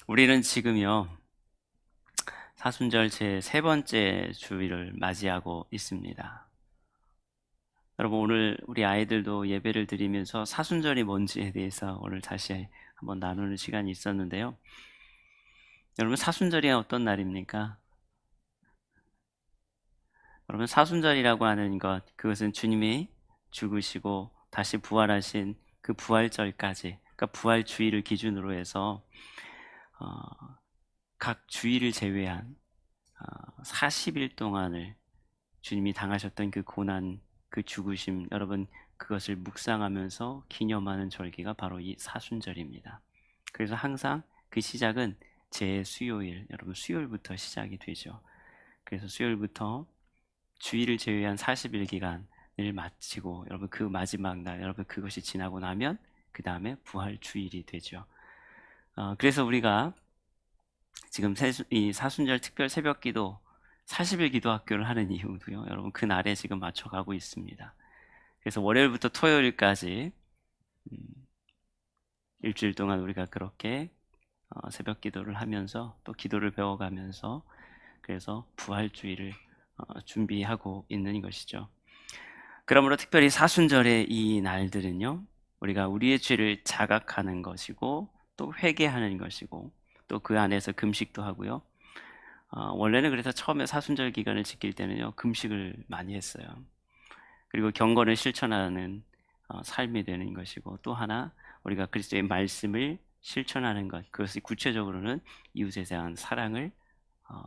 우리는 지금요, 사순절 제 세 번째 주일을 맞이하고 있습니다. 여러분, 오늘 우리 아이들도 예배를 드리면서 사순절이 뭔지에 대해서 오늘 다시 한번 나누는 시간이 있었는데요. 여러분, 사순절이 어떤 날입니까? 여러분, 사순절이라고 하는 것, 그것은 주님이 죽으시고 다시 부활하신 그 부활절까지, 그러니까 부활 주일을 기준으로 해서 어, 각 주일을 제외한 40일 동안을 주님이 당하셨던 그 고난, 그 죽으심, 여러분 그것을 묵상하면서 기념하는 절기가 바로 이 사순절입니다. 그래서 항상 그 시작은 제 수요일, 여러분 수요일부터 시작이 되죠. 그래서 수요일부터 주일을 제외한 40일 기간을 마치고 여러분 그 마지막 날, 여러분 그것이 지나고 나면 그 다음에 부활 주일이 되죠. 그래서 우리가 지금 이 사순절 특별 새벽기도 40일 기도 학교를 하는 이유도요. 여러분 그 날에 지금 맞춰가고 있습니다. 그래서 월요일부터 토요일까지 음, 일주일 동안 우리가 그렇게 새벽 기도를 하면서 또 기도를 배워가면서 그래서 부활주의를 준비하고 있는 것이죠. 그러므로 특별히 사순절의 이 날들은요, 우리가 우리의 죄를 자각하는 것이고 또 회개하는 것이고 또 그 안에서 금식도 하고요. 원래는 그래서 처음에 사순절 기간을 지킬 때는요, 금식을 많이 했어요. 그리고 경건을 실천하는 삶이 되는 것이고, 또 하나 우리가 그리스도의 말씀을 실천하는 것, 그것이 구체적으로는 이웃에 대한 사랑을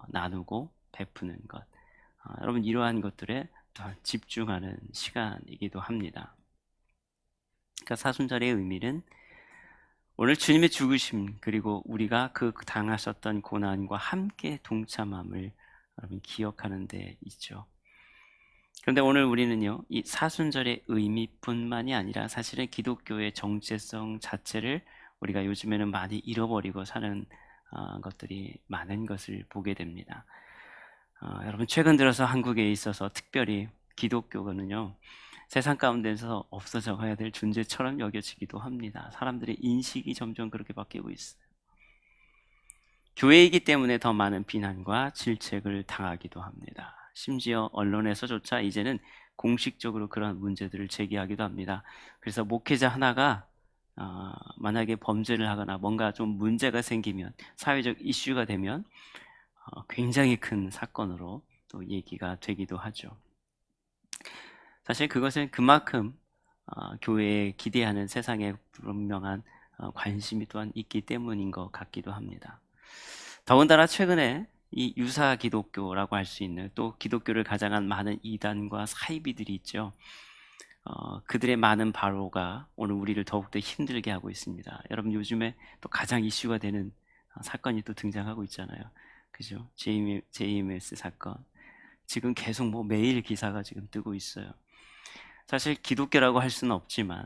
나누고 베푸는 것. 여러분 이러한 것들에 또한 집중하는 시간이기도 합니다. 그러니까 사순절의 의미는 오늘 주님의 죽으심 그리고 우리가 그 당하셨던 고난과 함께 동참함을 여러분 기억하는 데 있죠. 그런데 오늘 우리는요, 이 사순절의 의미뿐만이 아니라 사실은 기독교의 정체성 자체를 우리가 요즘에는 많이 잃어버리고 사는 것들이 많은 것을 보게 됩니다. 여러분 최근 들어서 한국에 있어서 특별히 기독교는요, 세상 가운데서 없어져 가야 될 존재처럼 여겨지기도 합니다. 사람들의 인식이 점점 그렇게 바뀌고 있어요. 교회이기 때문에 더 많은 비난과 질책을 당하기도 합니다. 심지어 언론에서조차 이제는 공식적으로 그런 문제들을 제기하기도 합니다. 그래서 목회자 하나가 만약에 범죄를 하거나 뭔가 좀 문제가 생기면, 사회적 이슈가 되면 굉장히 큰 사건으로 또 얘기가 되기도 하죠. 사실 그것은 그만큼 교회에 기대하는 세상에 분명한 관심이 또한 있기 때문인 것 같기도 합니다. 더군다나 최근에 이 유사 기독교라고 할 수 있는, 또 기독교를 가장한 많은 이단과 사이비들이 있죠. 그들의 많은 발호가 오늘 우리를 더욱더 힘들게 하고 있습니다. 여러분 요즘에 또 가장 이슈가 되는 사건이 또 등장하고 있잖아요. 그죠? JMS 사건. 지금 계속 뭐 매일 기사가 지금 뜨고 있어요. 사실 기독교라고 할 수는 없지만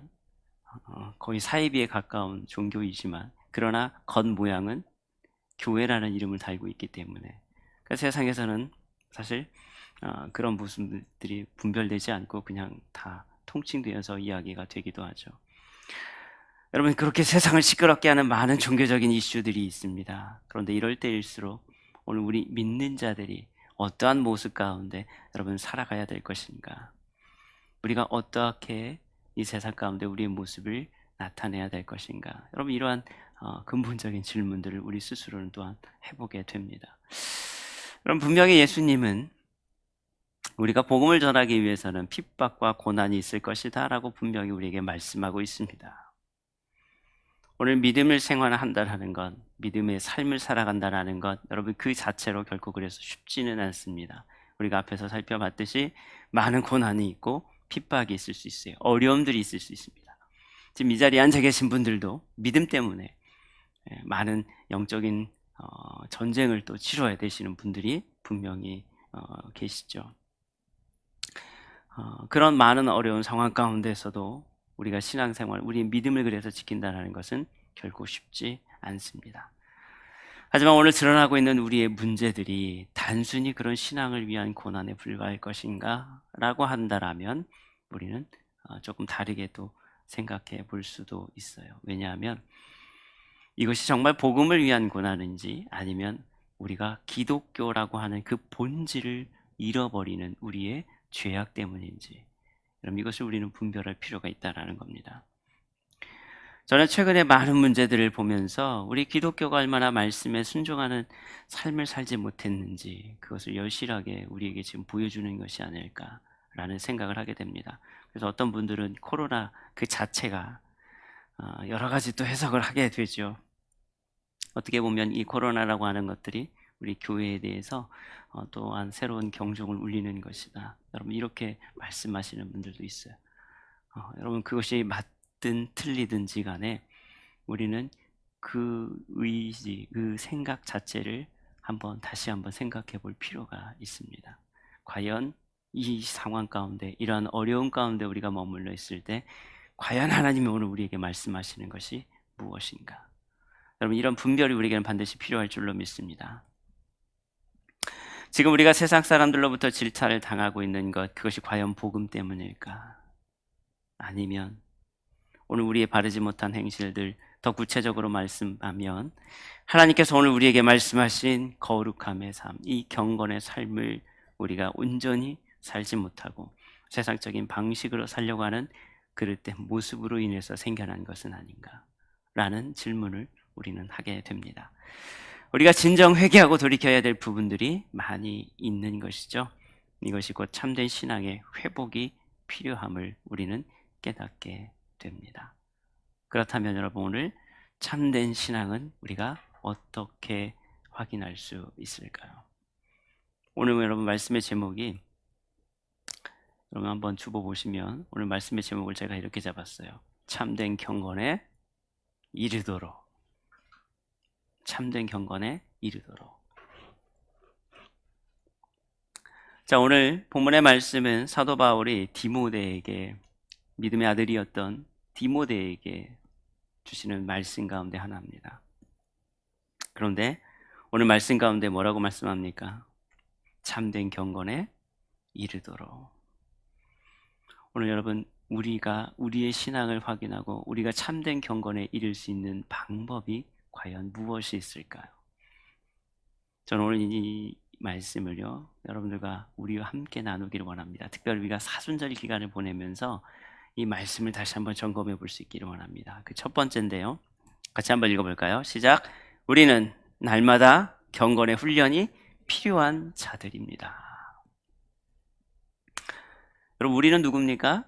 거의 사이비에 가까운 종교이지만, 그러나 겉모양은 교회라는 이름을 달고 있기 때문에, 그러니까 세상에서는 사실 그런 모습들이 분별되지 않고 그냥 다 통칭되어서 이야기가 되기도 하죠. 여러분 그렇게 세상을 시끄럽게 하는 많은 종교적인 이슈들이 있습니다. 그런데 이럴 때일수록 오늘 우리 믿는 자들이 어떠한 모습 가운데 여러분 살아가야 될 것인가, 우리가 어떻게 이 세상 가운데 우리의 모습을 나타내야 될 것인가, 여러분 이러한 근본적인 질문들을 우리 스스로는 또한 해보게 됩니다. 그럼 분명히 예수님은 우리가 복음을 전하기 위해서는 핍박과 고난이 있을 것이다 라고 분명히 우리에게 말씀하고 있습니다. 오늘 믿음을 생활한다는 것, 믿음의 삶을 살아간다는 것, 여러분 그 자체로 결코 그래서 쉽지는 않습니다. 우리가 앞에서 살펴봤듯이 많은 고난이 있고 핍박이 있을 수 있어요. 어려움들이 있을 수 있습니다. 지금 이 자리에 앉아 계신 분들도 믿음 때문에 많은 영적인 전쟁을 또 치러야 되시는 분들이 분명히 계시죠. 그런 많은 어려운 상황 가운데서도 우리가 신앙생활, 우리의 믿음을 그래서 지킨다는 것은 결코 쉽지 않습니다. 하지만 오늘 드러나고 있는 우리의 문제들이 단순히 그런 신앙을 위한 고난에 불과할 것인가 라고 한다면 우리는 조금 다르게 또 생각해 볼 수도 있어요. 왜냐하면 이것이 정말 복음을 위한 고난인지 아니면 우리가 기독교라고 하는 그 본질을 잃어버리는 우리의 죄악 때문인지, 그럼 이것을 우리는 분별할 필요가 있다는 겁니다. 저는 최근에 많은 문제들을 보면서 우리 기독교가 얼마나 말씀에 순종하는 삶을 살지 못했는지 그것을 여실하게 우리에게 지금 보여주는 것이 아닐까라는 생각을 하게 됩니다. 그래서 어떤 분들은 코로나 그 자체가 여러 가지 또 해석을 하게 되죠. 어떻게 보면 이 코로나라고 하는 것들이 우리 교회에 대해서 또한 새로운 경종을 울리는 것이다, 여러분 이렇게 말씀하시는 분들도 있어요. 여러분 그것이 맞든 틀리든지 간에 우리는 그 의지, 그 생각 자체를 다시 한번 생각해 볼 필요가 있습니다. 과연 이 상황 가운데, 이러한 어려움 가운데 우리가 머물러 있을 때 과연 하나님이 오늘 우리에게 말씀하시는 것이 무엇인가? 여러분 이런 분별이 우리에게는 반드시 필요할 줄로 믿습니다. 지금 우리가 세상 사람들로부터 질타를 당하고 있는 것, 그것이 과연 복음 때문일까? 아니면 오늘 우리의 바르지 못한 행실들 더 구체적으로 말씀하면 하나님께서 오늘 우리에게 말씀하신 거룩함의 삶, 이 경건의 삶을 우리가 온전히 살지 못하고 세상적인 방식으로 살려고 하는 그릇된 모습으로 인해서 생겨난 것은 아닌가? 라는 질문을 우리는 하게 됩니다. 우리가 진정 회개하고 돌이켜야 될 부분들이 많이 있는 것이죠. 이것이 곧 참된 신앙의 회복이 필요함을 우리는 깨닫게 됩니다. 그렇다면 여러분 오늘 참된 신앙은 우리가 어떻게 확인할 수 있을까요? 오늘 여러분 말씀의 제목이, 여러분 한번 주보 보시면 오늘 말씀의 제목을 제가 이렇게 잡았어요. 참된 경건에 이르도록. 참된 경건에 이르도록. 자, 오늘 본문의 말씀은 사도 바울이 디모데에게, 믿음의 아들이었던 디모데에게 주시는 말씀 가운데 하나입니다. 그런데 오늘 말씀 가운데 뭐라고 말씀합니까? 참된 경건에 이르도록. 오늘 여러분 우리가 우리의 신앙을 확인하고 우리가 참된 경건에 이를 수 있는 방법이 과연 무엇이 있을까요? 저는 오늘 이 말씀을요 여러분들과 우리와 함께 나누기를 원합니다. 특별히 우리가 사순절 기간을 보내면서 이 말씀을 다시 한번 점검해 볼 수 있기를 원합니다. 그 첫 번째인데요, 같이 한번 읽어볼까요? 시작. 우리는 날마다 경건의 훈련이 필요한 자들입니다. 여러분 우리는 누굽니까?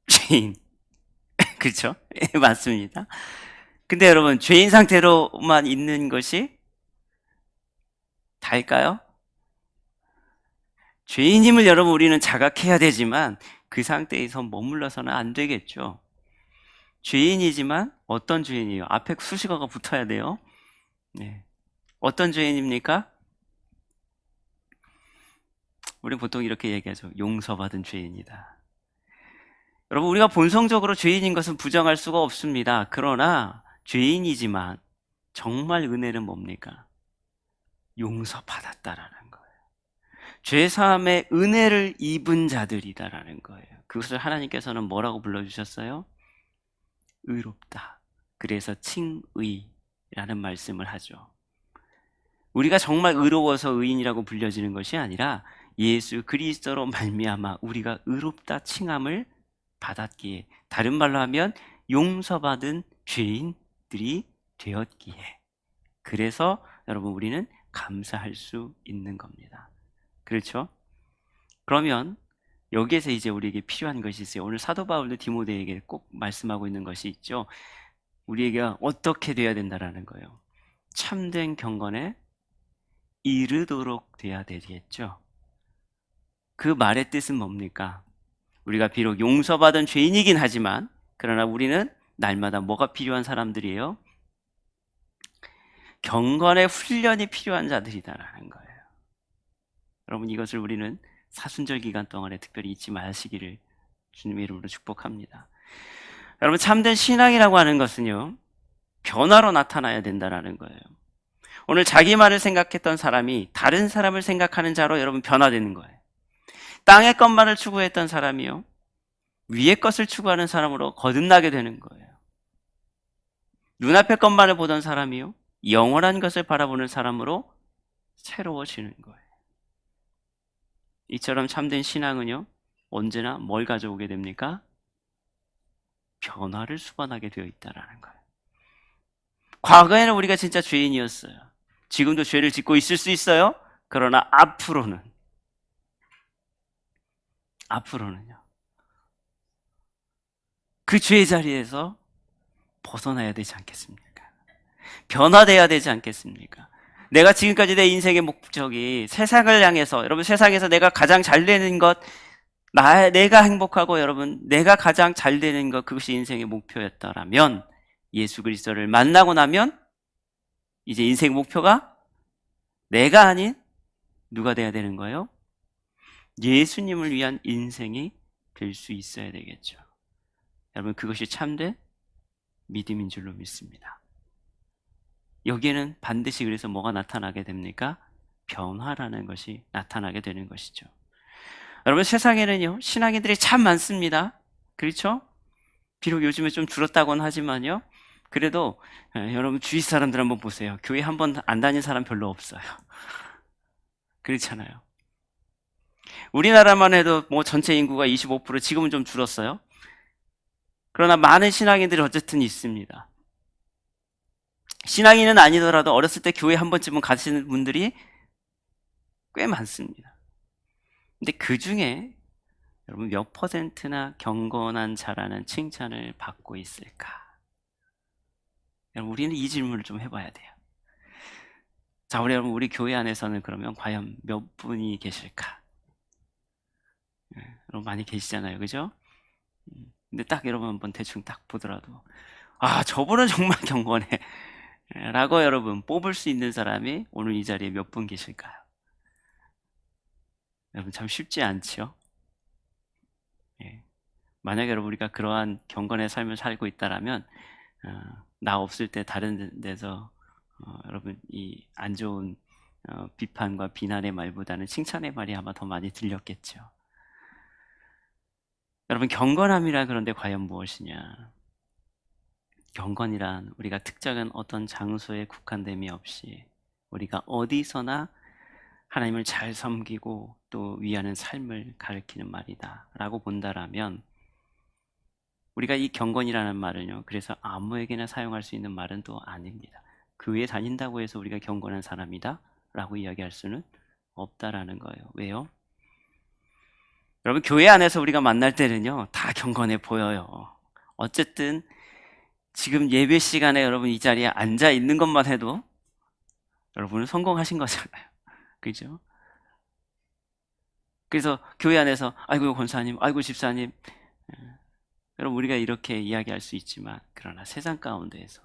죄인. 그렇죠? 맞습니다. 근데 여러분 죄인 상태로만 있는 것이 다일까요? 죄인임을 여러분 우리는 자각해야 되지만 그 상태에서 머물러서는 안 되겠죠. 죄인이지만 어떤 죄인이에요? 앞에 수식어가 붙어야 돼요. 네. 어떤 죄인입니까? 우리 보통 이렇게 얘기하죠. 용서받은 죄인이다. 여러분 우리가 본성적으로 죄인인 것은 부정할 수가 없습니다. 그러나 죄인이지만 정말 은혜는 뭡니까? 용서받았다라는 거예요. 죄사함의 은혜를 입은 자들이다라는 거예요. 그것을 하나님께서는 뭐라고 불러주셨어요? 의롭다. 그래서 칭의라는 말씀을 하죠. 우리가 정말 의로워서 의인이라고 불려지는 것이 아니라 예수 그리스도로 말미암아 우리가 의롭다 칭함을 받았기에, 다른 말로 하면 용서받은 죄인들이 되었기에, 그래서 여러분 우리는 감사할 수 있는 겁니다. 그렇죠? 그러면 여기에서 이제 우리에게 필요한 것이 있어요. 오늘 사도 바울도 디모데에게 꼭 말씀하고 있는 것이 있죠. 우리에게 어떻게 돼야 된다라는 거예요. 참된 경건에 이르도록 돼야 되겠죠. 그 말의 뜻은 뭡니까? 우리가 비록 용서받은 죄인이긴 하지만 그러나 우리는 날마다 뭐가 필요한 사람들이에요? 경건의 훈련이 필요한 자들이다라는 거예요. 여러분 이것을 우리는 사순절 기간 동안에 특별히 잊지 마시기를 주님의 이름으로 축복합니다. 여러분 참된 신앙이라고 하는 것은요 변화로 나타나야 된다라는 거예요. 오늘 자기만을 생각했던 사람이 다른 사람을 생각하는 자로 여러분 변화되는 거예요. 땅의 것만을 추구했던 사람이요 위의 것을 추구하는 사람으로 거듭나게 되는 거예요. 눈앞의 것만을 보던 사람이요, 영원한 것을 바라보는 사람으로 새로워지는 거예요. 이처럼 참된 신앙은요, 언제나 뭘 가져오게 됩니까? 변화를 수반하게 되어 있다라는 거예요. 과거에는 우리가 진짜 죄인이었어요. 지금도 죄를 짓고 있을 수 있어요. 그러나 앞으로는요, 그 죄의 자리에서 벗어나야 되지 않겠습니까? 변화돼야 되지 않겠습니까? 내가 지금까지 내 인생의 목적이 세상을 향해서, 여러분, 세상에서 내가 가장 잘 되는 것, 내가 행복하고 여러분, 내가 가장 잘 되는 것, 그것이 인생의 목표였다라면, 예수 그리스도를 만나고 나면 이제 인생 목표가 내가 아닌 누가 돼야 되는 거예요? 예수님을 위한 인생이 될 수 있어야 되겠죠. 여러분, 그것이 참된 믿음인 줄로 믿습니다. 여기에는 반드시 그래서 뭐가 나타나게 됩니까? 변화라는 것이 나타나게 되는 것이죠. 여러분, 세상에는요, 신앙인들이 참 많습니다. 그렇죠? 비록 요즘에 좀 줄었다고는 하지만요, 그래도 여러분 주위 사람들 한번 보세요. 교회 한 번 안 다닌 사람 별로 없어요. 그렇잖아요. 우리나라만 해도 뭐 전체 인구가 25%, 지금은 좀 줄었어요. 그러나 많은 신앙인들이 어쨌든 있습니다. 신앙인은 아니더라도 어렸을 때 교회 한 번쯤은 가시는 분들이 꽤 많습니다. 근데 그 중에 여러분 몇 퍼센트나 경건한 자라는 칭찬을 받고 있을까? 여러분, 우리는 이 질문을 좀 해봐야 돼요. 자, 우리 교회 안에서는 그러면 과연 몇 분이 계실까? 여러분 많이 계시잖아요, 그죠? 근데 딱 여러분 한번 대충 딱 보더라도, 아, 저분은 정말 경건해 라고 여러분 뽑을 수 있는 사람이 오늘 이 자리에 몇 분 계실까요? 여러분 참 쉽지 않죠? 예. 만약에 여러분 우리가 그러한 경건의 삶을 살고 있다라면, 나 없을 때 다른 데서 여러분 이 안 좋은 비판과 비난의 말보다는 칭찬의 말이 아마 더 많이 들렸겠죠. 여러분, 경건함이라 그런데 과연 무엇이냐? 경건이란 우리가 특정한 어떤 장소에 국한됨이 없이 우리가 어디서나 하나님을 잘 섬기고 또 위하는 삶을 가리키는 말이다 라고 본다라면, 우리가 이 경건이라는 말은요, 그래서 아무에게나 사용할 수 있는 말은 또 아닙니다. 교회 다닌다고 해서 우리가 경건한 사람이다 라고 이야기할 수는 없다라는 거예요. 왜요? 여러분, 교회 안에서 우리가 만날 때는요, 다 경건해 보여요. 어쨌든 지금 예배 시간에 여러분 이 자리에 앉아 있는 것만 해도 여러분은 성공하신 거잖아요. 그죠? 그래서 교회 안에서 아이고 권사님, 아이고 집사님, 여러분 우리가 이렇게 이야기할 수 있지만, 그러나 세상 가운데에서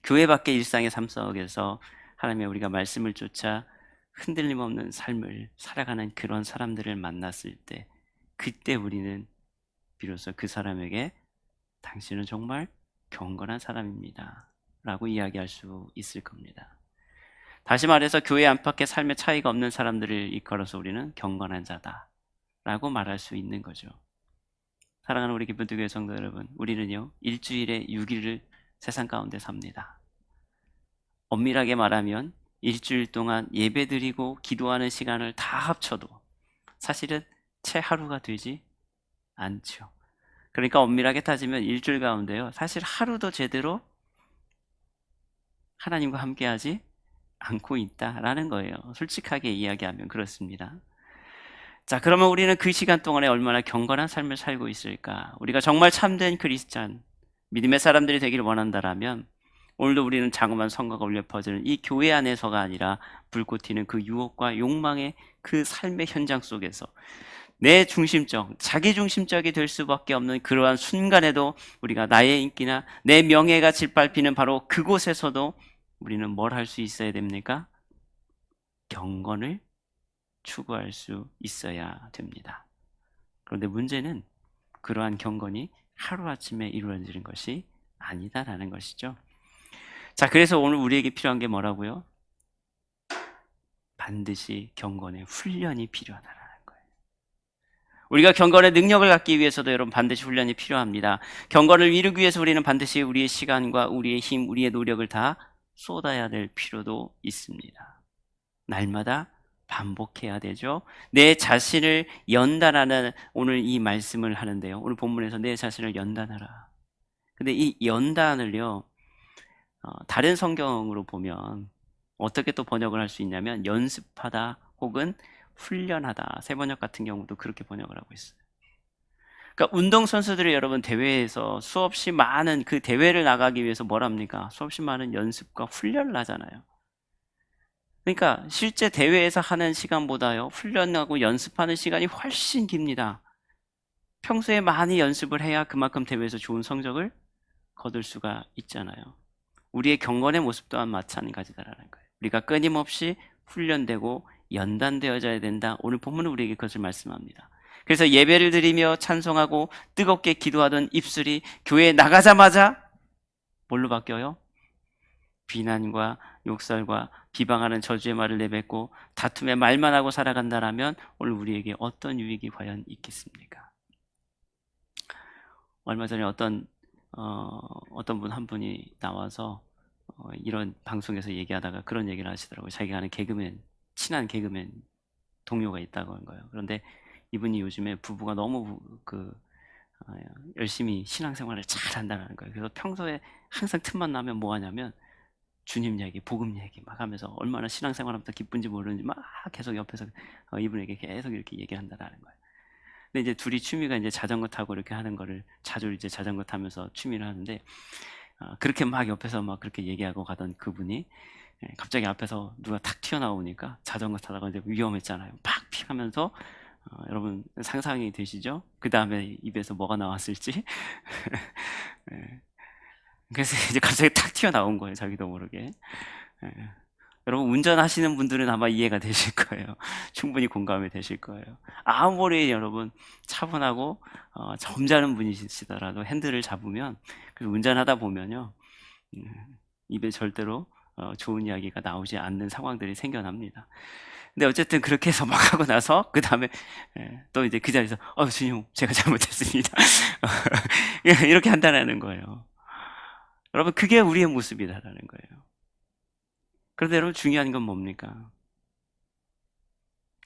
교회 밖의 일상의 삶 속에서 하나님의 우리가 말씀을 쫓아 흔들림 없는 삶을 살아가는 그런 사람들을 만났을 때, 그때 우리는 비로소 그 사람에게 당신은 정말 경건한 사람입니다 라고 이야기할 수 있을 겁니다. 다시 말해서 교회 안팎의 삶의 차이가 없는 사람들을 이끌어서 우리는 경건한 자다 라고 말할 수 있는 거죠. 사랑하는 우리 기쁨교회 성도 여러분, 우리는요, 일주일에 6일을 세상 가운데 삽니다. 엄밀하게 말하면 일주일 동안 예배드리고 기도하는 시간을 다 합쳐도 사실은 채 하루가 되지 않죠. 그러니까 엄밀하게 따지면 일주일 가운데요, 사실 하루도 제대로 하나님과 함께하지 않고 있다라는 거예요. 솔직하게 이야기하면 그렇습니다. 자, 그러면 우리는 그 시간 동안에 얼마나 경건한 삶을 살고 있을까? 우리가 정말 참된 크리스찬, 믿음의 사람들이 되기를 원한다라면, 오늘도 우리는 자그마한 성과가 울려 퍼지는 이 교회 안에서가 아니라 불꽃 튀는 그 유혹과 욕망의 그 삶의 현장 속에서 내 중심적, 자기 중심적이 될 수밖에 없는 그러한 순간에도 우리가 나의 인기나 내 명예가 짓밟히는 바로 그곳에서도 우리는 뭘 할 수 있어야 됩니까? 경건을 추구할 수 있어야 됩니다. 그런데 문제는 그러한 경건이 하루아침에 이루어지는 것이 아니다라는 것이죠. 자, 그래서 오늘 우리에게 필요한 게 뭐라고요? 반드시 경건의 훈련이 필요하다라는 거예요. 우리가 경건의 능력을 갖기 위해서도 여러분 반드시 훈련이 필요합니다. 경건을 이루기 위해서 우리는 반드시 우리의 시간과 우리의 힘, 우리의 노력을 다 쏟아야 될 필요도 있습니다. 날마다 반복해야 되죠. 내 자신을 연단하는 오늘 이 말씀을 하는데요. 오늘 본문에서 내 자신을 연단하라. 근데 이 연단을요, 다른 성경으로 보면 어떻게 또 번역을 할 수 있냐면 연습하다 혹은 훈련하다. 새 번역 같은 경우도 그렇게 번역을 하고 있어요. 그러니까 운동선수들이 여러분 대회에서 수없이 많은 그 대회를 나가기 위해서 뭘 합니까? 수없이 많은 연습과 훈련을 하잖아요. 그러니까 실제 대회에서 하는 시간보다요, 훈련하고 연습하는 시간이 훨씬 깁니다. 평소에 많이 연습을 해야 그만큼 대회에서 좋은 성적을 거둘 수가 있잖아요. 우리의 경건의 모습 또한 마찬가지다라는 거예요. 우리가 끊임없이 훈련되고 연단되어져야 된다. 오늘 본문은 우리에게 그것을 말씀합니다. 그래서 예배를 드리며 찬송하고 뜨겁게 기도하던 입술이 교회에 나가자마자 뭘로 바뀌어요? 비난과 욕설과 비방하는 저주의 말을 내뱉고 다툼의 말만 하고 살아간다라면 오늘 우리에게 어떤 유익이 과연 있겠습니까? 얼마 전에 어떤 분 한 분이 나와서 이런 방송에서 얘기하다가 그런 얘기를 하시더라고요. 자기가 아는 개그맨, 친한 개그맨 동료가 있다고 한 거예요. 그런데 이분이 요즘에 부부가 너무 열심히 신앙생활을 잘 한다는 거예요. 그래서 평소에 항상 틈만 나면 뭐 하냐면 주님 얘기, 복음 얘기 막 하면서 얼마나 신앙생활하면서 기쁜지 모르는지 막 계속 옆에서 이분에게 계속 이렇게 얘기한다라는 거예요. 근데 이제 둘이 취미가 이제 자전거 타고 이렇게 하는 거를 자주 이제 자전거 타면서 취미를 하는데 그렇게 막 옆에서 막 그렇게 얘기하고 가던 그분이 갑자기 앞에서 누가 탁 튀어나오니까 자전거 타다가 이제 위험했잖아요. 팍 피하면서 여러분 상상이 되시죠? 그 다음에 입에서 뭐가 나왔을지. 네. 그래서 이제 갑자기 탁 튀어나온 거예요. 자기도 모르게. 네. 여러분 운전하시는 분들은 아마 이해가 되실 거예요. 충분히 공감이 되실 거예요. 아무리 여러분 차분하고 점잖은 분이시더라도 핸들을 잡으면 운전하다 보면요 입에 절대로 좋은 이야기가 나오지 않는 상황들이 생겨납니다. 근데 어쨌든 그렇게 해서 막 하고 나서 그 다음에 또 이제 그 자리에서 주님 제가 잘못했습니다. 이렇게 한다는 거예요. 여러분 그게 우리의 모습이다라는 거예요. 그런데 여러분 중요한 건 뭡니까?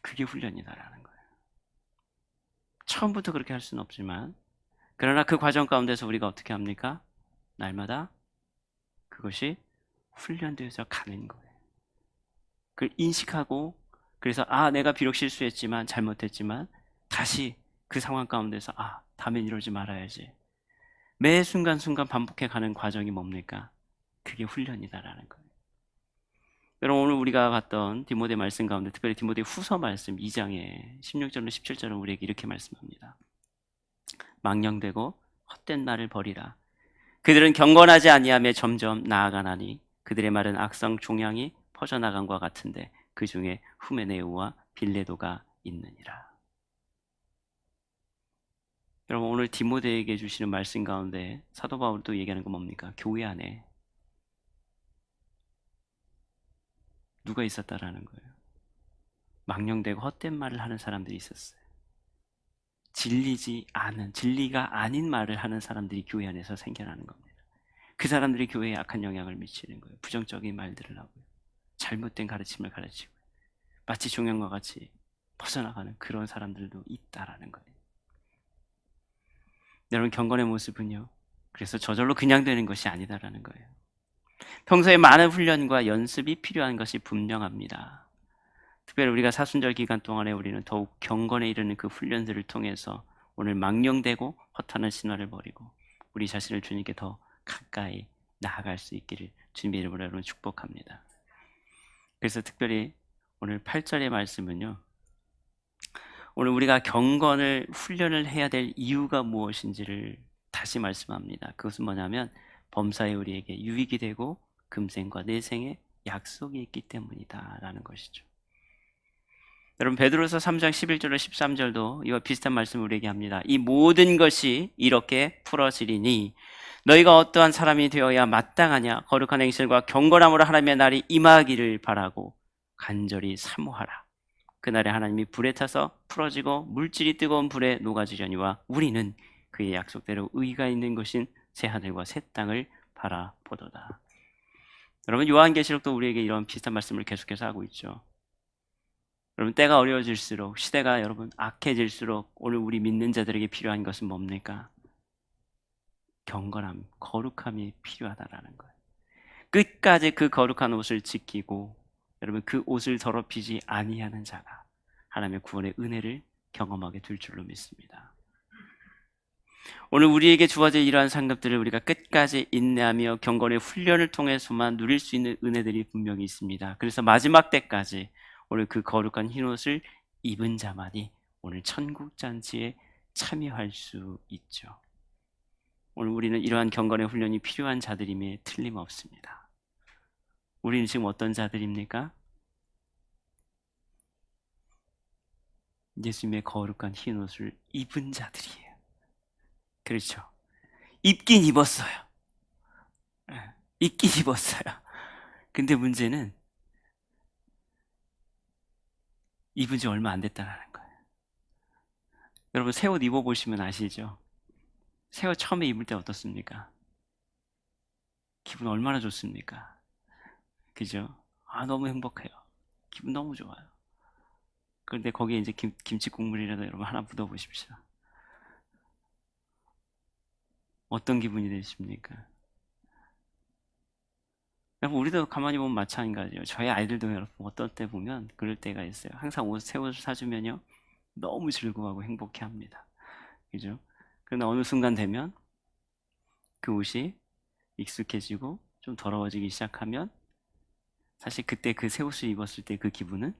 그게 훈련이다라는 거예요. 처음부터 그렇게 할 수는 없지만 그러나 그 과정 가운데서 우리가 어떻게 합니까? 날마다 그것이 훈련되어서 가는 거예요. 그걸 인식하고 그래서 내가 비록 실수했지만 잘못했지만 다시 그 상황 가운데서 다음엔 이러지 말아야지. 매 순간순간 반복해 가는 과정이 뭡니까? 그게 훈련이다라는 거예요. 여러분 오늘 우리가 봤던 디모데 말씀 가운데 특별히 디모데 후서 말씀 2장에 16절로 17절은 우리에게 이렇게 말씀합니다. 망령되고 헛된 말을 버리라. 그들은 경건하지 아니하며 점점 나아가나니 그들의 말은 악성 종양이 퍼져나간과 같은데 그 중에 후메네오와 빌레도가 있느니라. 여러분 오늘 디모데에게 주시는 말씀 가운데 사도 바울이 또 얘기하는 건 뭡니까? 교회 안에 누가 있었다라는 거예요. 망령되고 헛된 말을 하는 사람들이 있었어요. 진리가 아닌 말을 하는 사람들이 교회 안에서 생겨나는 겁니다. 그 사람들이 교회에 악한 영향을 미치는 거예요. 부정적인 말들을 하고요. 잘못된 가르침을 가르치고 마치 종양과 같이 벗어나가는 그런 사람들도 있다라는 거예요. 여러분 경건의 모습은요. 그래서 저절로 그냥 되는 것이 아니다라는 거예요. 평소에 많은 훈련과 연습이 필요한 것이 분명합니다. 특별히 우리가 사순절 기간 동안에 우리는 더욱 경건에 이르는 그 훈련들을 통해서 오늘 망령되고 허탄한 신화를 버리고 우리 자신을 주님께 더 가까이 나아갈 수 있기를 주님의 이름으로 여러분 축복합니다. 그래서 특별히 오늘 8절의 말씀은요. 오늘 우리가 경건을 훈련을 해야 될 이유가 무엇인지를 다시 말씀합니다. 그것은 뭐냐면 범사에 우리에게 유익이 되고 금생과 내생의 약속이 있기 때문이다 라는 것이죠. 여러분 베드로서 3장 11절로 13절도 이와 비슷한 말씀을 우리에게 합니다. 이 모든 것이 이렇게 풀어지리니 너희가 어떠한 사람이 되어야 마땅하냐 거룩한 행실과 경건함으로 하나님의 날이 임하기를 바라고 간절히 사모하라. 그날에 하나님이 불에 타서 풀어지고 물질이 뜨거운 불에 녹아지려니와 우리는 그의 약속대로 의가 있는 것인 새 하늘과 새 땅을 바라보도다. 여러분, 요한계시록도 우리에게 이런 비슷한 말씀을 계속해서 하고 있죠. 여러분, 때가 어려워질수록, 시대가 여러분 악해질수록 오늘 우리 믿는 자들에게 필요한 것은 뭡니까? 경건함, 거룩함이 필요하다라는 거예요. 끝까지 그 거룩한 옷을 지키고 여러분 그 옷을 더럽히지 아니하는 자가 하나님의 구원의 은혜를 경험하게 될 줄로 믿습니다. 오늘 우리에게 주어질 이러한 상급들을 우리가 끝까지 인내하며 경건의 훈련을 통해서만 누릴 수 있는 은혜들이 분명히 있습니다. 그래서 마지막 때까지 오늘 그 거룩한 흰옷을 입은 자만이 오늘 천국 잔치에 참여할 수 있죠. 오늘 우리는 이러한 경건의 훈련이 필요한 자들임에 틀림없습니다. 우리는 지금 어떤 자들입니까? 예수님의 거룩한 흰옷을 입은 자들이에요. 그렇죠. 입긴 입었어요. 입긴 입었어요. 근데 문제는 입은 지 얼마 안 됐다는 거예요. 여러분, 새 옷 입어보시면 아시죠? 새 옷 처음에 입을 때 어떻습니까? 기분 얼마나 좋습니까? 그죠? 너무 행복해요. 기분 너무 좋아요. 그런데 거기에 이제 김치 국물이라도 여러분 하나 묻어보십시오. 어떤 기분이 되십니까? 여러분, 우리도 가만히 보면 마찬가지예요. 저희 아이들도 여러분 어떤 때 보면 그럴 때가 있어요. 항상 새 옷을 사주면요 너무 즐거워하고 행복해합니다. 그죠? 그러나 어느 순간 되면 그 옷이 익숙해지고 좀 더러워지기 시작하면 사실 그때 그 새 옷을 입었을 때 그 기분은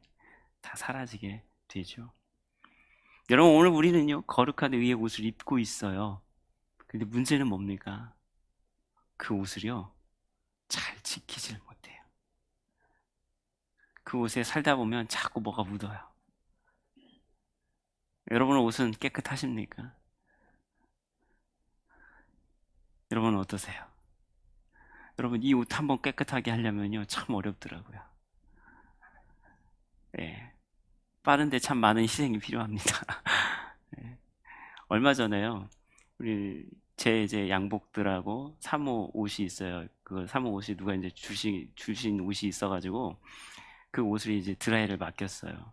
다 사라지게 되죠. 여러분, 오늘 우리는요 거룩한 의의 옷을 입고 있어요. 근데 문제는 뭡니까? 그 옷을요 잘 지키질 못해요. 그 옷에 살다 보면 자꾸 뭐가 묻어요. 여러분의 옷은 깨끗하십니까? 여러분은 어떠세요? 여러분, 이 옷 한번 깨끗하게 하려면요 참 어렵더라고요. 예. 빠른데 참 많은 희생이 필요합니다. 예. 얼마 전에요 우리 제 이제 양복들하고 사모 옷이 있어요. 그 사모 옷이 누가 이제 주신 옷이 있어가지고 그 옷을 이제 드라이를 맡겼어요.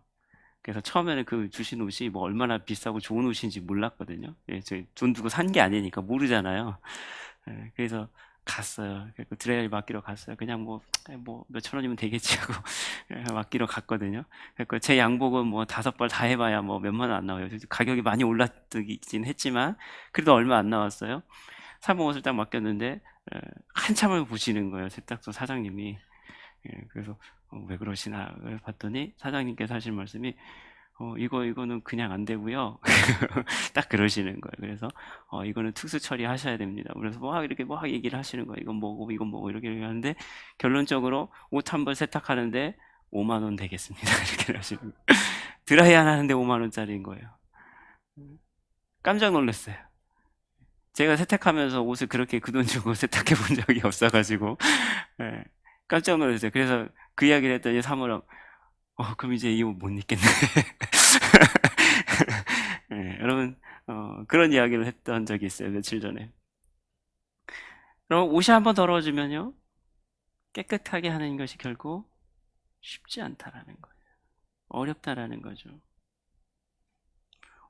그래서 처음에는 그 주신 옷이 뭐 얼마나 비싸고 좋은 옷인지 몰랐거든요. 예, 저희 돈 주고 산 게 아니니까 모르잖아요. 예, 그래서 갔어요. 그 드라이를 맡기러 갔어요. 그냥 뭐 몇천 원이면 되겠지 하고 예, 맡기러 갔거든요. 그러니까 제 양복은 뭐 5벌 다 해봐야 뭐 몇만 원 안 나와요. 가격이 많이 올랐긴 했지만 그래도 얼마 안 나왔어요. 사본 옷을 딱 맡겼는데 한참을 보시는 거예요. 세탁소 사장님이. 예, 그래서 왜 그러시나 봤더니 사장님께서 하신 말씀이 이거는 그냥 안 되고요. 딱 그러시는 거예요. 그래서 이거는 특수 처리하셔야 됩니다. 그래서 이렇게 얘기를 하시는 거예요. 이건 뭐고 이건 뭐고 이렇게 하는데 결론적으로 옷 한 벌 세탁하는데 5만 원 되겠습니다. 이렇게 하시는 거예요. 드라이 안 하는데 5만 원짜리인 거예요. 깜짝 놀랐어요. 제가 세탁하면서 옷을 그렇게 그 돈 주고 세탁해 본 적이 없어가지고 예, 깜짝 놀랐어요. 그래서 그 이야기를 했더니 사모랑 그럼 이제 이 옷 못 입겠네. 예, 여러분 그런 이야기를 했던 적이 있어요. 며칠 전에. 여러분, 옷이 한번 더러워지면요 깨끗하게 하는 것이 결국 쉽지 않다라는 거예요. 어렵다라는 거죠.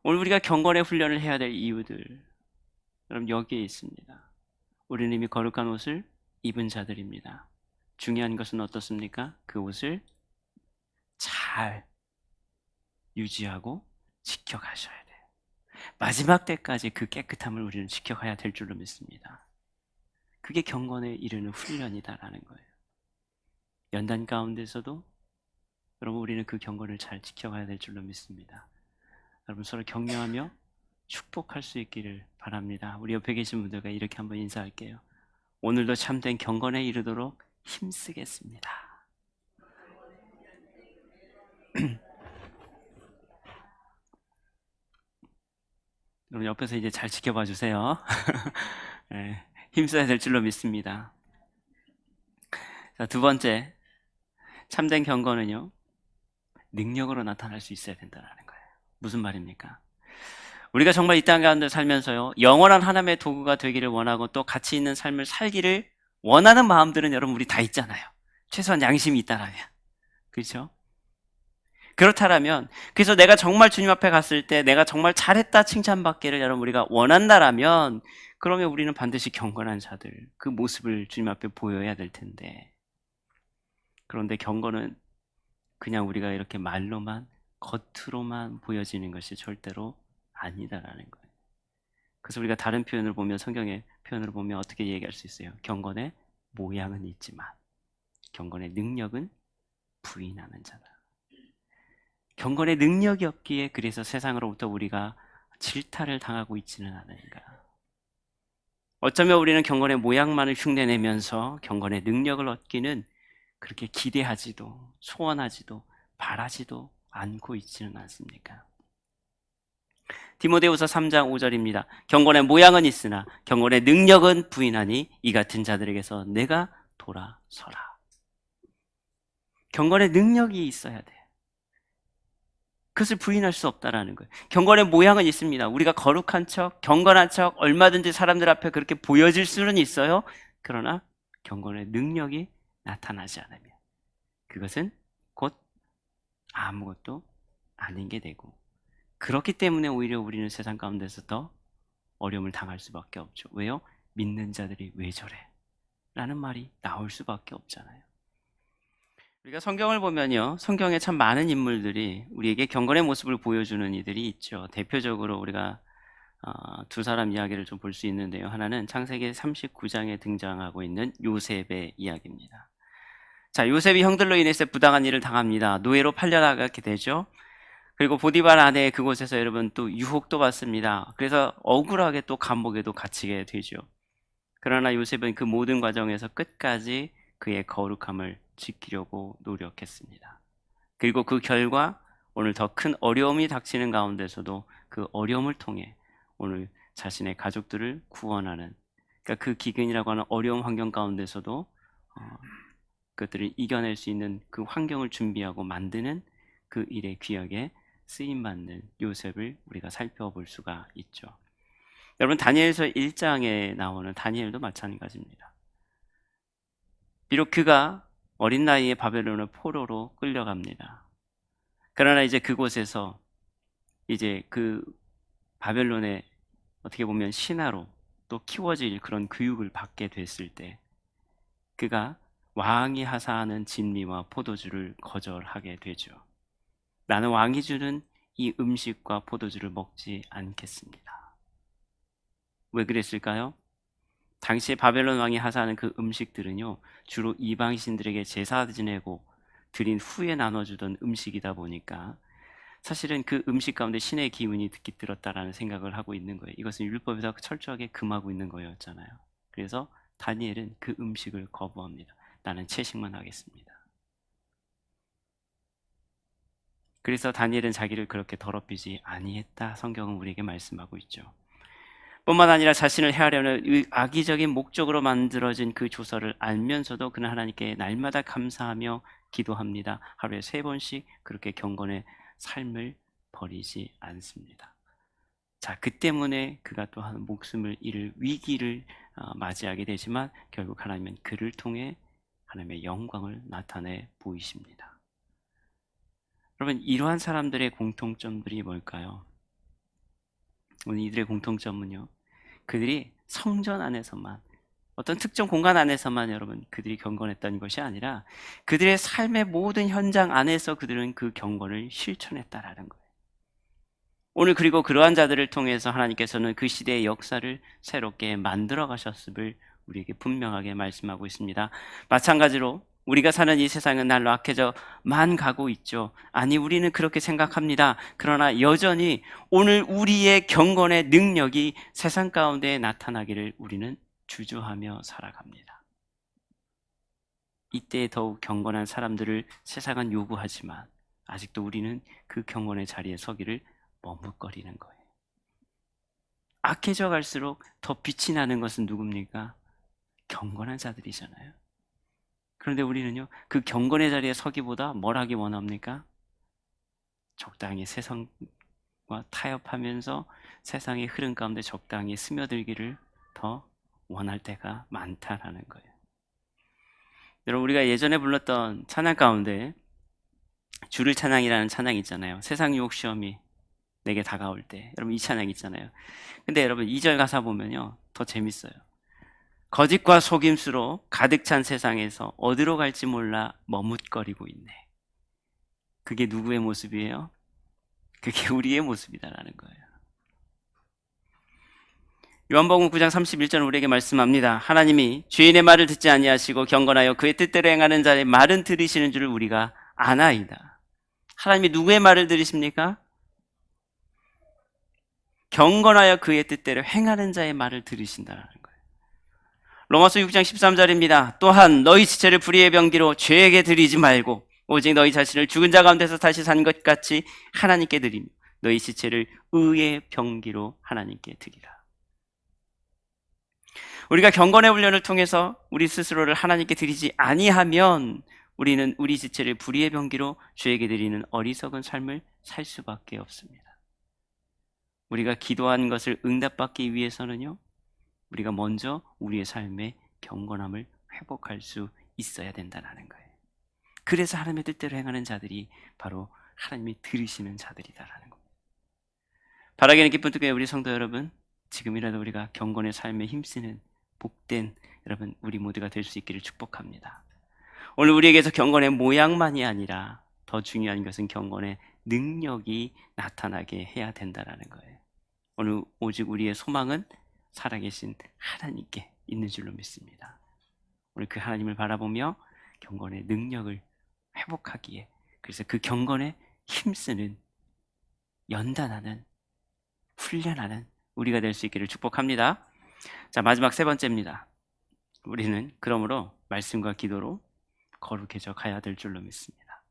오늘 우리가 경건의 훈련을 해야 될 이유들 여러분 여기에 있습니다. 우리는 이미 거룩한 옷을 입은 자들입니다. 중요한 것은 어떻습니까? 그 옷을 잘 유지하고 지켜가셔야 돼요. 마지막 때까지 그 깨끗함을 우리는 지켜가야 될 줄로 믿습니다. 그게 경건에 이르는 훈련이다라는 거예요. 연단 가운데서도 여러분 우리는 그 경건을 잘 지켜가야 될 줄로 믿습니다. 여러분 서로 격려하며 축복할 수 있기를 바랍니다. 우리 옆에 계신 분들과 이렇게 한번 인사할게요. 오늘도 참된 경건에 이르도록 힘쓰겠습니다. 여러분 옆에서 이제 잘 지켜봐 주세요. 네, 힘써야 될 줄로 믿습니다. 자, 두 번째, 참된 경건은요 능력으로 나타날 수 있어야 된다는 거예요. 무슨 말입니까? 우리가 정말 이 땅 가운데 살면서요, 영원한 하나님의 도구가 되기를 원하고 또 가치 있는 삶을 살기를 원하는 마음들은 여러분 우리 다 있잖아요. 최소한 양심이 있다라면. 그렇죠? 그렇다라면, 그래서 내가 정말 주님 앞에 갔을 때 내가 정말 잘했다 칭찬받기를 여러분 우리가 원한다라면, 그러면 우리는 반드시 경건한 자들, 그 모습을 주님 앞에 보여야 될 텐데, 그런데 경건은 그냥 우리가 이렇게 말로만, 겉으로만 보여지는 것이 절대로 아니다라는 거예요. 그래서 우리가 다른 표현을 보면, 성경의 표현을 보면 어떻게 얘기할 수 있어요? 경건의 모양은 있지만 경건의 능력은 부인하는 자다. 경건의 능력이 없기에 그래서 세상으로부터 우리가 질타를 당하고 있지는 않은가. 어쩌면 우리는 경건의 모양만을 흉내내면서 경건의 능력을 얻기는 그렇게 기대하지도 소원하지도 바라지도 않고 있지는 않습니까? 디모데후서 3장 5절입니다. 경건의 모양은 있으나 경건의 능력은 부인하니 이 같은 자들에게서 내가 돌아서라. 경건의 능력이 있어야 돼. 그것을 부인할 수 없다라는 거예요. 경건의 모양은 있습니다. 우리가 거룩한 척, 경건한 척 얼마든지 사람들 앞에 그렇게 보여질 수는 있어요. 그러나 경건의 능력이 나타나지 않으면 그것은 곧 아무것도 아닌 게 되고, 그렇기 때문에 오히려 우리는 세상 가운데서 더 어려움을 당할 수밖에 없죠. 왜요? 믿는 자들이 왜 저래? 라는 말이 나올 수밖에 없잖아요. 우리가 성경을 보면요, 성경에 참 많은 인물들이 우리에게 경건의 모습을 보여주는 이들이 있죠. 대표적으로 우리가 두 사람 이야기를 좀 볼 수 있는데요. 하나는 창세기 39장에 등장하고 있는 요셉의 이야기입니다. 자, 요셉이 형들로 인해서 부당한 일을 당합니다. 노예로 팔려나가게 되죠. 그리고 보디발 아내 그곳에서 여러분 또 유혹도 받습니다. 그래서 억울하게 또 감옥에도 갇히게 되죠. 그러나 요셉은 그 모든 과정에서 끝까지 그의 거룩함을 지키려고 노력했습니다. 그리고 그 결과 오늘 더 큰 어려움이 닥치는 가운데서도 그 어려움을 통해 오늘 자신의 가족들을 구원하는, 그러니까 그 기근이라고 하는 어려운 환경 가운데서도 그것들을 이겨낼 수 있는 그 환경을 준비하고 만드는 그 일의 귀하게 쓰임받는 요셉을 우리가 살펴볼 수가 있죠. 여러분, 다니엘서 1장에 나오는 다니엘도 마찬가지입니다. 비록 그가 어린 나이에 바벨론의 포로로 끌려갑니다. 그러나 이제 그곳에서 이제 그 바벨론의 어떻게 보면 신하로 또 키워질 그런 교육을 받게 됐을 때 그가 왕이 하사하는 진미와 포도주를 거절하게 되죠. 나는 왕이 주는 이 음식과 포도주를 먹지 않겠습니다. 왜 그랬을까요? 당시에 바벨론 왕이 하사하는 그 음식들은요, 주로 이방신들에게 제사 지내고 드린 후에 나눠주던 음식이다 보니까 사실은 그 음식 가운데 신의 기운이 들었다라는 생각을 하고 있는 거예요. 이것은 율법에서 철저하게 금하고 있는 거였잖아요. 그래서 다니엘은 그 음식을 거부합니다. 나는 채식만 하겠습니다. 그래서 다니엘은 자기를 그렇게 더럽히지 아니했다, 성경은 우리에게 말씀하고 있죠. 뿐만 아니라 자신을 해하려는 악의적인 목적으로 만들어진 그 조서를 알면서도 그는 하나님께 날마다 감사하며 기도합니다. 하루에 3번씩 그렇게 경건의 삶을 버리지 않습니다. 자, 그 때문에 그가 또한 목숨을 잃을 위기를 맞이하게 되지만 결국 하나님은 그를 통해 하나님의 영광을 나타내 보이십니다. 여러분, 이러한 사람들의 공통점들이 뭘까요? 오늘 이들의 공통점은요, 그들이 성전 안에서만, 어떤 특정 공간 안에서만 여러분 그들이 경건했다는 것이 아니라 그들의 삶의 모든 현장 안에서 그들은 그 경건을 실천했다라는 거예요. 오늘 그리고 그러한 자들을 통해서 하나님께서는 그 시대의 역사를 새롭게 만들어 가셨음을 우리에게 분명하게 말씀하고 있습니다. 마찬가지로 우리가 사는 이 세상은 날로 악해져만 가고 있죠. 아니, 우리는 그렇게 생각합니다. 그러나 여전히 오늘 우리의 경건의 능력이 세상 가운데 나타나기를 우리는 주저하며 살아갑니다. 이때 더욱 경건한 사람들을 세상은 요구하지만 아직도 우리는 그 경건의 자리에 서기를 머뭇거리는 거예요. 악해져 갈수록 더 빛이 나는 것은 누굽니까? 경건한 자들이잖아요. 그런데 우리는요, 그 경건의 자리에 서기보다 뭘 하기 원합니까? 적당히 세상과 타협하면서 세상의 흐름 가운데 적당히 스며들기를 더 원할 때가 많다라는 거예요. 여러분, 우리가 예전에 불렀던 찬양 가운데 주를 찬양이라는 찬양이 있잖아요. 세상 유혹 시험이 내게 다가올 때, 여러분 이 찬양 있잖아요. 근데 여러분 2절 가사 보면요 더 재밌어요. 거짓과 속임수로 가득 찬 세상에서 어디로 갈지 몰라 머뭇거리고 있네. 그게 누구의 모습이에요? 그게 우리의 모습이다라는 거예요. 요한복음 9장 31절 우리에게 말씀합니다. 하나님이 죄인의 말을 듣지 아니하시고 경건하여 그의 뜻대로 행하는 자의 말은 들으시는 줄을 우리가 아나이다. 하나님이 누구의 말을 들으십니까? 경건하여 그의 뜻대로 행하는 자의 말을 들으신다는 거예요. 로마서 6장 13절입니다. 또한 너희 지체를 불의의 병기로 죄에게 드리지 말고 오직 너희 자신을 죽은 자 가운데서 다시 산 것 같이 하나님께 드리며 너희 지체를 의의 병기로 하나님께 드리라. 우리가 경건의 훈련을 통해서 우리 스스로를 하나님께 드리지 아니하면 우리는 우리 지체를 불의의 병기로 죄에게 드리는 어리석은 삶을 살 수밖에 없습니다. 우리가 기도한 것을 응답받기 위해서는요, 우리가 먼저 우리의 삶의 경건함을 회복할 수 있어야 된다는 거예요. 그래서 하나님의 뜻대로 행하는 자들이 바로 하나님이 들으시는 자들이다라는 겁니다. 바라기는 기쁜 뜻교회 우리 성도 여러분, 지금이라도 우리가 경건의 삶에 힘쓰는 복된 여러분 우리 모두가 될 수 있기를 축복합니다. 오늘 우리에게서 경건의 모양만이 아니라 더 중요한 것은 경건의 능력이 나타나게 해야 된다는 거예요. 오늘 오직 우리의 소망은 살아계신 하나님께 있는 줄로 믿습니다. 오늘 그 하나님을 바라보며 경건의 능력을 회복하기에, 그래서 그 경건에 힘쓰는, 연단하는, 훈련하는 우리가 될 수 있기를 축복합니다. 자, 마지막 세 번째입니다. 우리는 그러므로 말씀과 기도로 거룩해져 가야 될 줄로 믿습니다.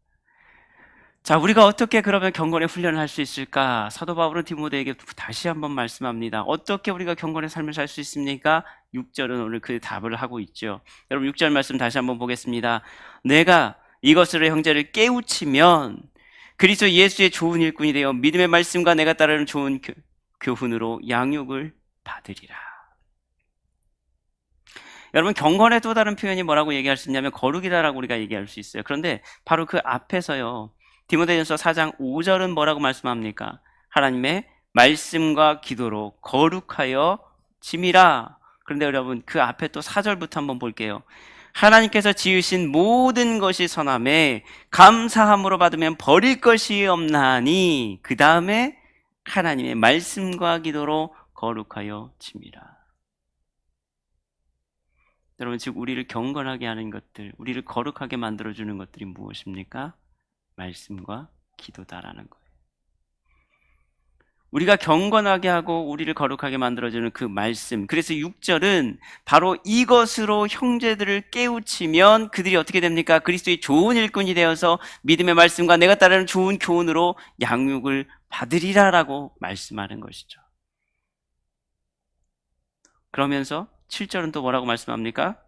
자, 우리가 어떻게 그러면 경건의 훈련을 할 수 있을까? 사도 바울은 디모데에게 다시 한번 말씀합니다. 어떻게 우리가 경건의 삶을 살 수 있습니까? 6절은 오늘 그 답을 하고 있죠. 여러분 6절 말씀 다시 한번 보겠습니다. 내가 이것으로 형제를 깨우치면 그리스도 예수의 좋은 일꾼이 되어 믿음의 말씀과 내가 따르는 좋은 교훈으로 양육을 받으리라. 여러분 경건의 또 다른 표현이 뭐라고 얘기할 수 있냐면 거룩이다라고 우리가 얘기할 수 있어요. 그런데 바로 그 앞에서요, 디모데전서 4장 5절은 뭐라고 말씀합니까? 하나님의 말씀과 기도로 거룩하여 짐이라. 그런데 여러분 그 앞에 또 4절부터 한번 볼게요. 하나님께서 지으신 모든 것이 선함에 감사함으로 받으면 버릴 것이 없나니 그 다음에 하나님의 말씀과 기도로 거룩하여 짐이라. 여러분 즉 우리를 경건하게 하는 것들, 우리를 거룩하게 만들어주는 것들이 무엇입니까? 말씀과 기도다라는 거예요. 우리가 경건하게 하고 우리를 거룩하게 만들어주는 그 말씀, 그래서 6절은 바로 이것으로 형제들을 깨우치면 그들이 어떻게 됩니까? 그리스도의 좋은 일꾼이 되어서 믿음의 말씀과 내가 따르는 좋은 교훈으로 양육을 받으리라라고 말씀하는 것이죠. 그러면서 7절은 또 뭐라고 말씀합니까?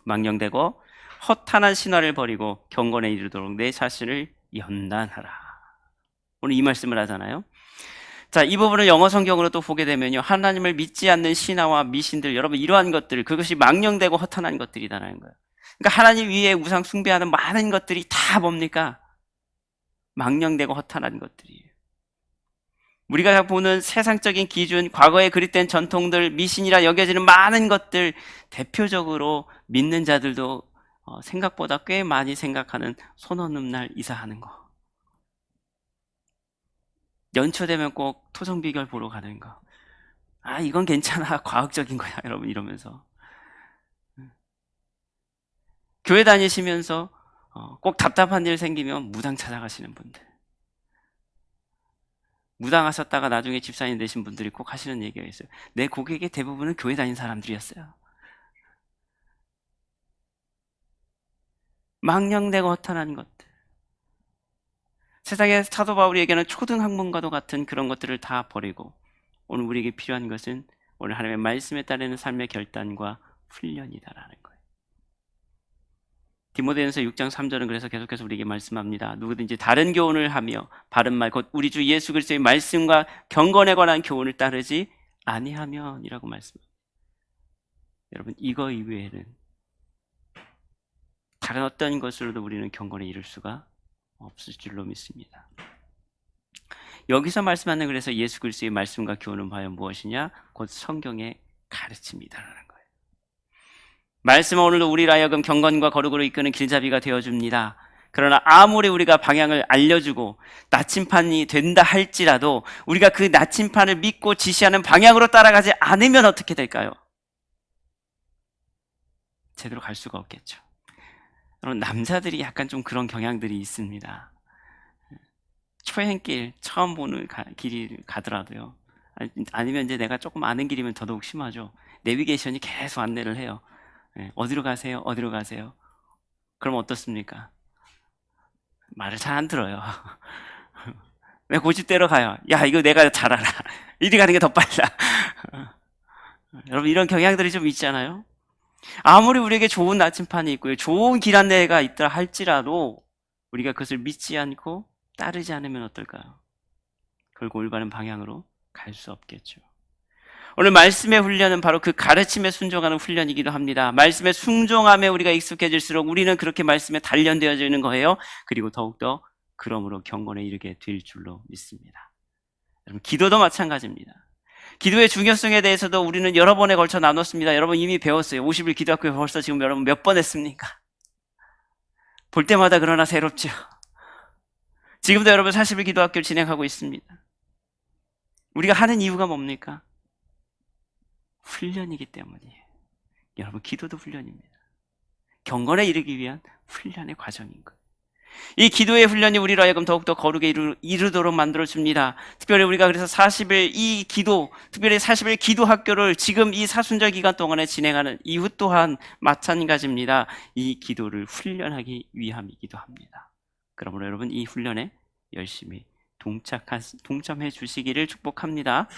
망령되고 허탄한 신화를 버리고 경건에 이르도록 내 자신을 연단하라. 오늘 이 말씀을 하잖아요. 자, 이 부분을 영어 성경으로 또 보게 되면요, 하나님을 믿지 않는 신화와 미신들, 여러분 이러한 것들, 그것이 망령되고 허탄한 것들이다라는 거예요. 그러니까 하나님 위에 우상 숭배하는 많은 것들이 다 뭡니까? 망령되고 허탄한 것들이에요. 우리가 보는 세상적인 기준, 과거에 그릇된 전통들, 미신이라 여겨지는 많은 것들, 대표적으로 믿는 자들도 생각보다 꽤 많이 생각하는 손 없는 날 이사하는 거, 연초되면 꼭 토성비결 보러 가는 거, 아 이건 괜찮아, 과학적인 거야 여러분 이러면서 교회 다니시면서 꼭 답답한 일 생기면 무당 찾아가시는 분들, 무당 하셨다가 나중에 집사님 되신 분들이 꼭 하시는 얘기가 있어요. 내 고객의 대부분은 교회 다닌 사람들이었어요. 망령되고 허탄한 것들, 세상의 사도 바울이 얘기하는 초등학문과도 같은 그런 것들을 다 버리고 오늘 우리에게 필요한 것은 오늘 하나님의 말씀에 따르는 삶의 결단과 훈련이다라는 거예요. 디모데전서 6장 3절은 그래서 계속해서 우리에게 말씀합니다. 누구든지 다른 교훈을 하며 바른 말 곧 우리 주 예수 그리스도의 말씀과 경건에 관한 교훈을 따르지 아니하면이라고 말씀합니다. 여러분, 이거 이외에는 다른 어떤 것으로도 우리는 경건에 이를 수가 없을 줄로 믿습니다. 여기서 말씀하는 그래서 예수 그리스도의 말씀과 교훈은 과연 무엇이냐? 곧 성경의 가르침이다라는 거예요. 말씀은 오늘도 우리를 하여금 경건과 거룩으로 이끄는 길잡이가 되어줍니다. 그러나 아무리 우리가 방향을 알려주고 나침판이 된다 할지라도 우리가 그 나침판을 믿고 지시하는 방향으로 따라가지 않으면 어떻게 될까요? 제대로 갈 수가 없겠죠. 여러분, 남자들이 약간 좀 그런 경향들이 있습니다. 초행길 처음 보는 길이 가더라도요, 아니면 이제 내가 조금 아는 길이면 더더욱 심하죠. 내비게이션이 계속 안내를 해요. 어디로 가세요? 어디로 가세요? 그럼 어떻습니까? 말을 잘 안 들어요. 왜 고집대로 가요? 야, 이거 내가 잘 알아. 이리 가는 게 더 빨라. 여러분, 이런 경향들이 좀 있잖아요. 아무리 우리에게 좋은 나침판이 있고요, 좋은 길 안내가 있다 할지라도 우리가 그것을 믿지 않고 따르지 않으면 어떨까요? 결국 올바른 방향으로 갈 수 없겠죠. 오늘 말씀의 훈련은 바로 그 가르침에 순종하는 훈련이기도 합니다. 말씀에 순종함에 우리가 익숙해질수록 우리는 그렇게 말씀에 단련되어지는 거예요. 그리고 더욱더 그러므로 경건에 이르게 될 줄로 믿습니다. 여러분, 기도도 마찬가지입니다. 기도의 중요성에 대해서도 우리는 여러 번에 걸쳐 나눴습니다. 여러분 이미 배웠어요. 50일 기도학교에 벌써 지금 여러분 몇 번 했습니까? 볼 때마다 그러나 새롭죠. 지금도 여러분 40일 기도학교를 진행하고 있습니다. 우리가 하는 이유가 뭡니까? 훈련이기 때문이에요. 여러분, 기도도 훈련입니다. 경건에 이르기 위한 훈련의 과정인 거예요. 이 기도의 훈련이 우리로 하여금 더욱더 거룩에 이르도록 만들어줍니다. 특별히 우리가 그래서 40일 이 기도, 특별히 40일 기도 학교를 지금 이 사순절 기간 동안에 진행하는 이후 또한 마찬가지입니다. 이 기도를 훈련하기 위함이기도 합니다. 그러므로 여러분, 이 훈련에 열심히 동참해 주시기를 축복합니다.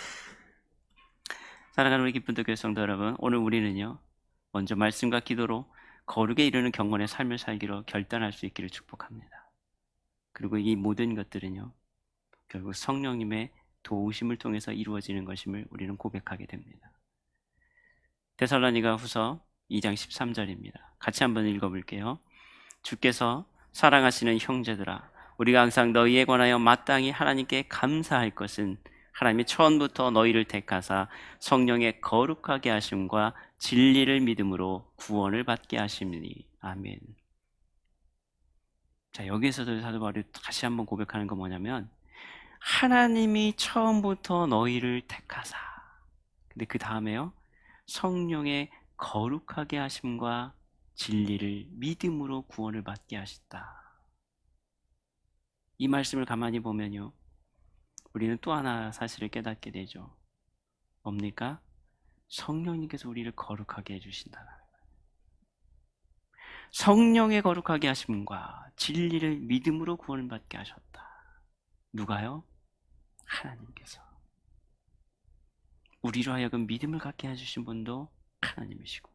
사랑하는 우리 기쁜 교회 성도 여러분, 오늘 우리는요, 먼저 말씀과 기도로 거룩에 이르는 경건의 삶을 살기로 결단할 수 있기를 축복합니다. 그리고 이 모든 것들은요, 결국 성령님의 도우심을 통해서 이루어지는 것임을 우리는 고백하게 됩니다. 데살로니가 후서 2장 13절입니다. 같이 한번 읽어볼게요. 주께서 사랑하시는 형제들아, 우리가 항상 너희에 관하여 마땅히 하나님께 감사할 것은 하나님이 처음부터 너희를 택하사 성령의 거룩하게 하심과 진리를 믿음으로 구원을 받게 하심이니. 아멘. 자, 여기에서도 사도 바울이 다시 한번 고백하는 건 뭐냐면, 하나님이 처음부터 너희를 택하사, 근데 그 다음에요, 성령의 거룩하게 하심과 진리를 믿음으로 구원을 받게 하셨다. 이 말씀을 가만히 보면요, 우리는 또 하나 사실을 깨닫게 되죠. 뭡니까? 성령님께서 우리를 거룩하게 해주신다는 거예요. 성령의 거룩하게 하심과 진리를 믿음으로 구원을 받게 하셨다. 누가요? 하나님께서. 우리로 하여금 믿음을 갖게 해주신 분도 하나님이시고,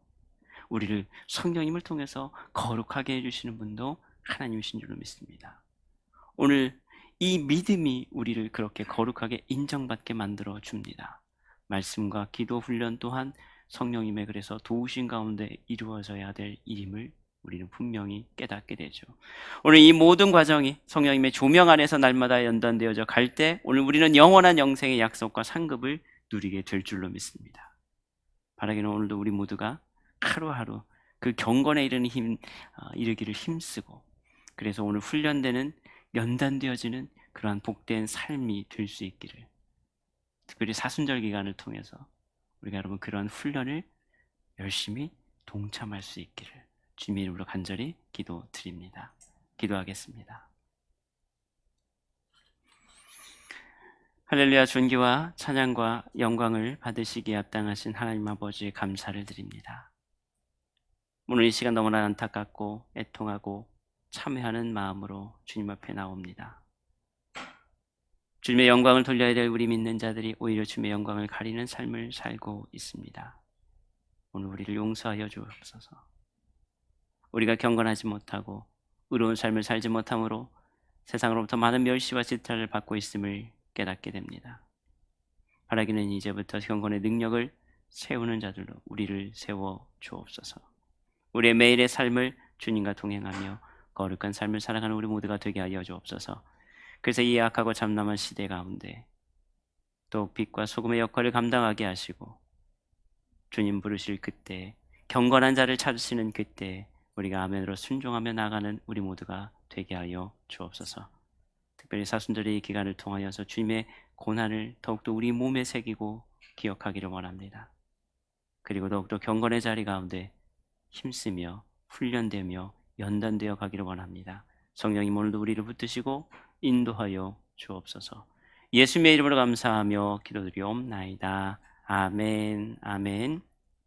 우리를 성령님을 통해서 거룩하게 해주시는 분도 하나님이신 줄로 믿습니다. 오늘 이 믿음이 우리를 그렇게 거룩하게 인정받게 만들어 줍니다. 말씀과 기도 훈련 또한 성령님의 그래서 도우신 가운데 이루어져야 될 일임을 우리는 분명히 깨닫게 되죠. 오늘 이 모든 과정이 성령님의 조명 안에서 날마다 연단되어져 갈 때 오늘 우리는 영원한 영생의 약속과 상급을 누리게 될 줄로 믿습니다. 바라기는 오늘도 우리 모두가 하루하루 그 경건에 이르기를 힘쓰고, 그래서 오늘 훈련되는 연단되어지는 그러한 복된 삶이 될 수 있기를, 특별히 사순절 기간을 통해서 우리가 여러분 그러한 훈련을 열심히 동참할 수 있기를 주님의 이름으로 간절히 기도드립니다. 기도하겠습니다. 할렐루야. 존귀와 찬양과 영광을 받으시기에 합당하신 하나님 아버지 감사를 드립니다. 오늘 이 시간 너무나 안타깝고 애통하고 참회하는 마음으로 주님 앞에 나옵니다. 주님의 영광을 돌려야 될 우리 믿는 자들이 오히려 주님의 영광을 가리는 삶을 살고 있습니다. 오늘 우리를 용서하여 주옵소서. 우리가 경건하지 못하고 의로운 삶을 살지 못함으로 세상으로부터 많은 멸시와 질타를 받고 있음을 깨닫게 됩니다. 바라기는 이제부터 경건의 능력을 세우는 자들로 우리를 세워 주옵소서. 우리의 매일의 삶을 주님과 동행하며 거룩한 삶을 살아가는 우리 모두가 되게 하여 주옵소서. 그래서 이 악하고 참남한 시대 가운데 또 빛과 소금의 역할을 감당하게 하시고 주님 부르실 그때 경건한 자를 찾으시는 그때 우리가 아멘으로 순종하며 나가는 우리 모두가 되게 하여 주옵소서. 특별히 사순절의 이 기간을 통하여서 주님의 고난을 더욱더 우리 몸에 새기고 기억하기를 원합니다. 그리고 더욱더 경건의 자리 가운데 힘쓰며 훈련되며 연단되어 가기를 원합니다. 성령님 오늘도 우리를 붙드시고 인도하여 주옵소서. 예수님의 이름으로 감사하며 기도드리옵나이다. 아멘. 아멘.